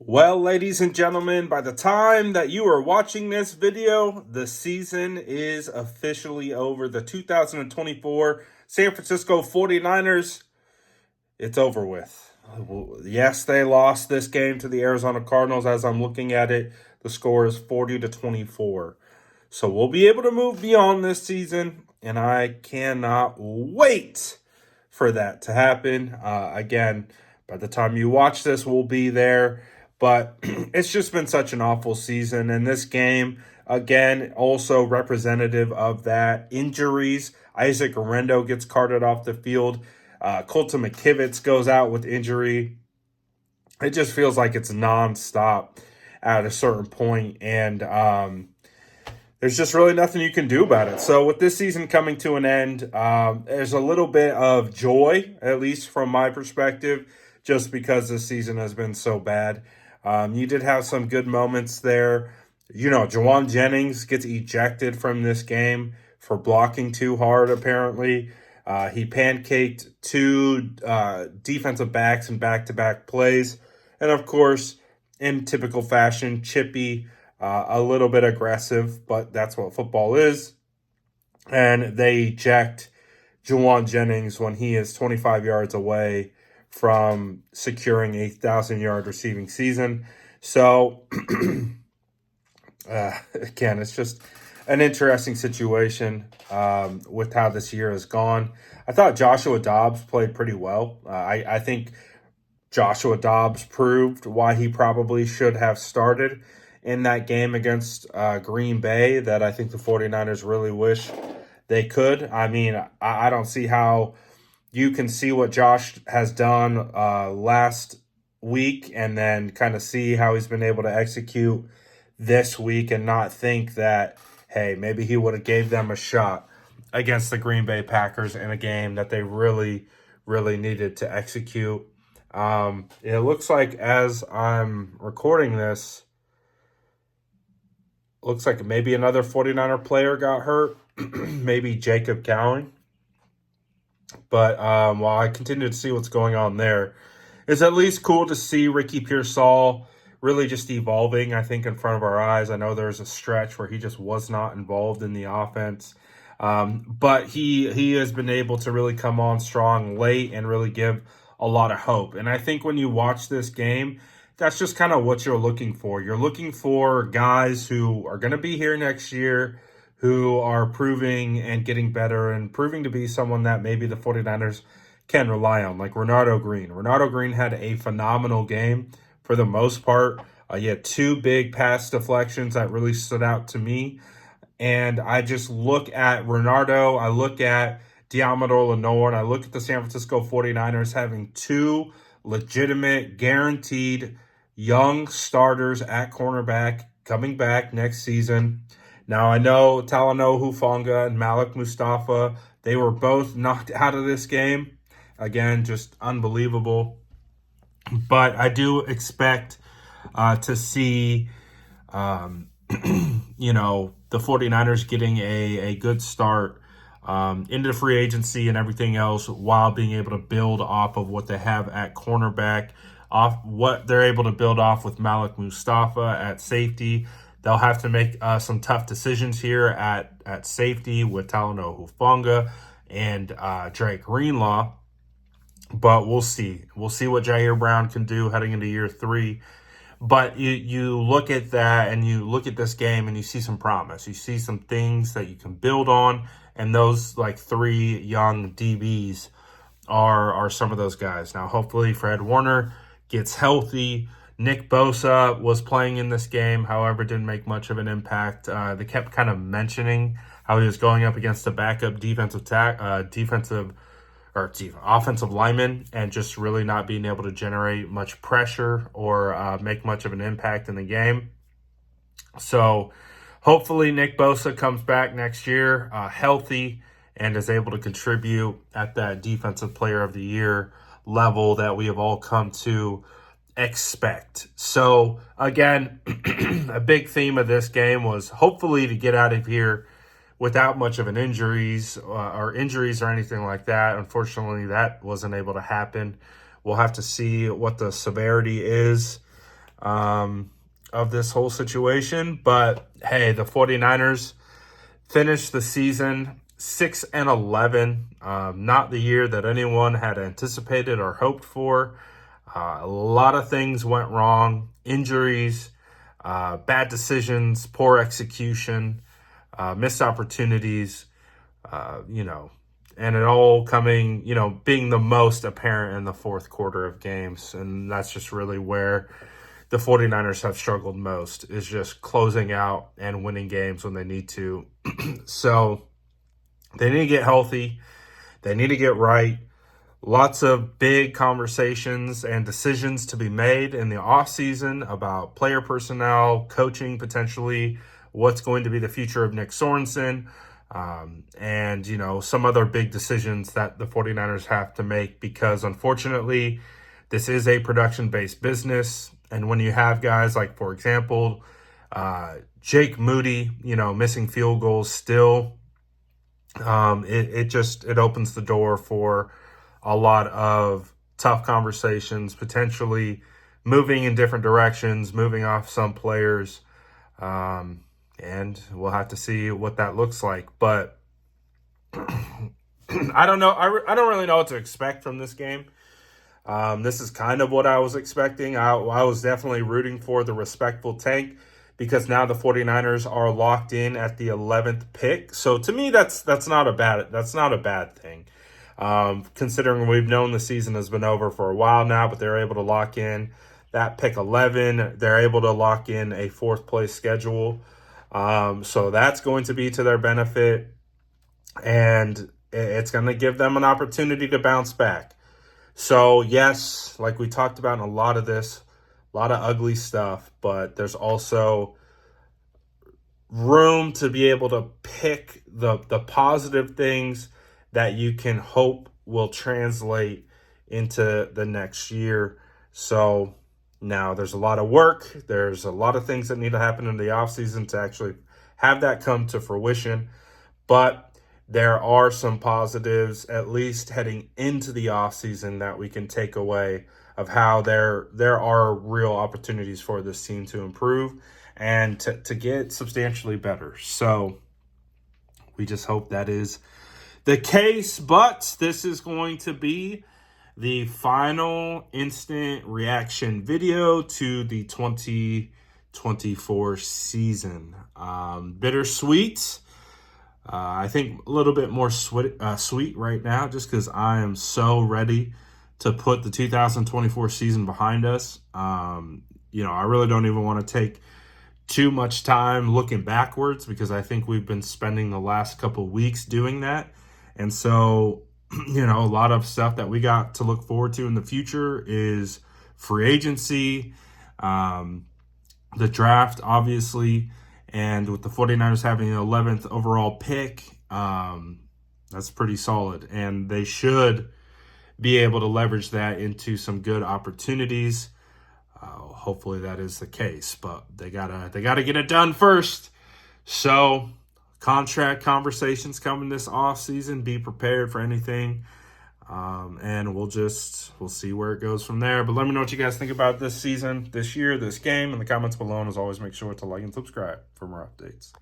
Well, ladies and gentlemen, by the time that you are watching this video, the season is officially over. The 2024 San Francisco 49ers, it's over with. Yes, they lost this game to the Arizona Cardinals. As I'm looking at it, the score is 40-24. So we'll be able to move beyond this season, and I cannot wait for that to happen. Again, by the time you watch this, we'll be there. But it's just been such an awful season. And this game, again, also representative of that. Injuries. Isaac Arendo gets carted off the field. Colton McKivitz goes out with injury. It just feels like it's nonstop at a certain point. And there's just really nothing you can do about it. So with this season coming to an end, there's a little bit of joy, at least from my perspective, just because this season has been so bad. You did have some good moments there. Juwan Jennings gets ejected from this game for blocking too hard, apparently. He pancaked two defensive backs in back-to-back plays. And, of course, in typical fashion, chippy, a little bit aggressive, but that's what football is. And they eject Juwan Jennings when he is 25 yards away from securing a 1,000-yard receiving season. So, again, it's just an interesting situation with how this year has gone. I thought Joshua Dobbs played pretty well. I think Joshua Dobbs proved why he probably should have started in that game against Green Bay that I think the 49ers really wish they could. I mean, I don't see how you can see what Josh has done last week and then kind of see how he's been able to execute this week and not think that, hey, maybe he would have gave them a shot against the Green Bay Packers in a game that they really, really needed to execute. It looks like as I'm recording this, looks like maybe another 49er player got hurt, maybe Jacob Cowing. But while I continue to see what's going on there, it's at least cool to see Ricky Pearsall really just evolving, I think, in front of our eyes. I know there's a stretch where he just was not involved in the offense. But he has been able to really come on strong late and really give a lot of hope. And I think when you watch this game, that's just kind of what you're looking for. You're looking for guys who are going to be here next year, who are proving and getting better and proving to be someone that maybe the 49ers can rely on, like Renardo Green. Renardo Green had a phenomenal game for the most part. He had two big pass deflections that really stood out to me. And I just look at Renardo, I look at Diamador Lenore, and I look at the San Francisco 49ers having two legitimate, guaranteed young starters at cornerback coming back next season. Now, I know Talanoa Hufanga and Malik Mustafa, they were both knocked out of this game. Again, just unbelievable. But I do expect to see, the 49ers getting a good start into free agency and everything else while being able to build off of what they have at cornerback, off what they're able to build off with Malik Mustafa at safety. They'll have to make some tough decisions here at safety with Talanoa Hufanga and Drake Greenlaw. But we'll see. We'll see what Jair Brown can do heading into year 3. But you look at that and you look at this game and you see some promise. You see some things that you can build on. And those like 3 young DBs are some of those guys. Now, hopefully Fred Warner gets healthy. Nick Bosa was playing in this game, however, didn't make much of an impact. They kept kind of mentioning how he was going up against a backup offensive lineman and just really not being able to generate much pressure or make much of an impact in the game. So hopefully Nick Bosa comes back next year healthy and is able to contribute at that defensive player of the year level that we have all come to expect. So again, a big theme of this game was hopefully to get out of here without much of an injuries or anything like that. Unfortunately, that wasn't able to happen. We'll have to see what the severity is of this whole situation. But hey, the 49ers finished the season 6-11. Not the year that anyone had anticipated or hoped for. A lot of things went wrong. Injuries, bad decisions, poor execution, missed opportunities, and it all coming, being the most apparent in the fourth quarter of games. And that's just really where the 49ers have struggled most, is just closing out and winning games when they need to. So they need to get healthy. They need to get right. Lots of big conversations and decisions to be made in the offseason about player personnel, coaching potentially, what's going to be the future of Nick Sorensen, and, some other big decisions that the 49ers have to make, because unfortunately, this is a production-based business. And when you have guys like, for example, Jake Moody, missing field goals still, it opens the door for a lot of tough conversations, potentially moving in different directions, moving off some players. And we'll have to see what that looks like. But I don't know. I don't really know what to expect from this game. This is kind of what I was expecting. I was definitely rooting for the respectful tank, because now the 49ers are locked in at the 11th pick. So to me, that's not a bad thing. Considering we've known the season has been over for a while now, but they're able to lock in that pick 11. They're able to lock in a fourth place schedule. So that's going to be to their benefit, and it's going to give them an opportunity to bounce back. So yes, like we talked about in a lot of ugly stuff, but there's also room to be able to pick the positive things that you can hope will translate into the next year. So now there's a lot of work. There's a lot of things that need to happen in the offseason to actually have that come to fruition. But there are some positives, at least heading into the offseason, that we can take away of how there are real opportunities for this team to improve and to get substantially better. So we just hope that is the case. But this is going to be the final instant reaction video to the 2024 season. Bittersweet. I think a little bit more sweet right now, just because I am so ready to put the 2024 season behind us. I really don't even want to take too much time looking backwards, because I think we've been spending the last couple weeks doing that. And so, a lot of stuff that we got to look forward to in the future is free agency, the draft, obviously, and with the 49ers having the 11th overall pick, that's pretty solid. And they should be able to leverage that into some good opportunities. Hopefully that is the case, but they gotta get it done first. So contract conversations coming this off season. Be prepared for anything. And we'll see where it goes from there. But let me know what you guys think about this season, this year, this game in the comments below. And as always, make sure to like and subscribe for more updates.